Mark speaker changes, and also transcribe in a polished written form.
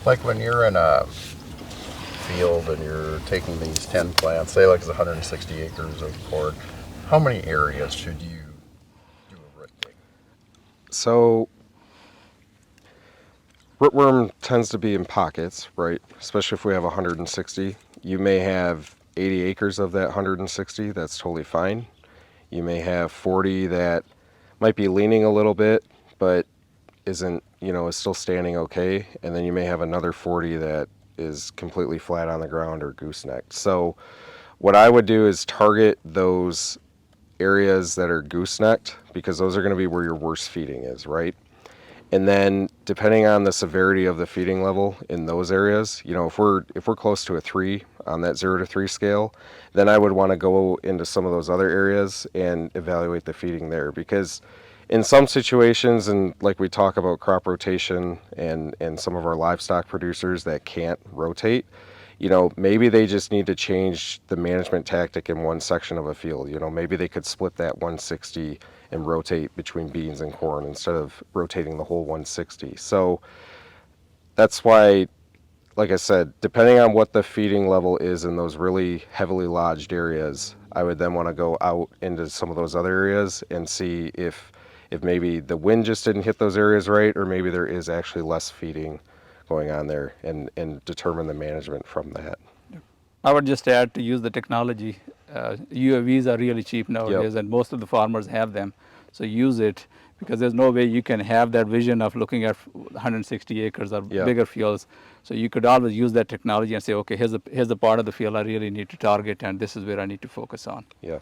Speaker 1: Like when you're in a field and you're taking these 10 plants, say like it's 160 acres of corn, how many areas should you do a root dig?
Speaker 2: So rootworm tends to be in pockets, right? Especially if we have 160. You may have 80 acres of that 160, that's totally fine. You may have 40 that might be leaning a little bit, but isn't, is still standing okay. And then you may have another 40 that is completely flat on the ground or goosenecked. So what I would do is target those areas that are goosenecked, because those are going to be where your worst feeding is, right? And then depending on the severity of the feeding level in those areas, if we're close to a 3 on that 0 to 3 scale, then I would want to go into some of those other areas and evaluate the feeding there, because in some situations, and like we talk about crop rotation and some of our livestock producers that can't rotate, maybe they just need to change the management tactic in one section of a field. Maybe they could split that 160 and rotate between beans and corn instead of rotating the whole 160. So that's why, like I said, depending on what the feeding level is in those really heavily lodged areas, I would then want to go out into some of those other areas and see if maybe the wind just didn't hit those areas right, or maybe there is actually less feeding going on there, and determine the management from that.
Speaker 3: I would just add to use the technology. UAVs are really cheap nowadays,
Speaker 2: Yep.
Speaker 3: and most of the farmers have them. So use it, because there's no way you can have that vision of looking at 160 acres or
Speaker 2: Yep.
Speaker 3: bigger fields. So you could always use that technology and say, okay, here's the part of the field I really need to target, and this is where I need to focus on.
Speaker 2: Yeah.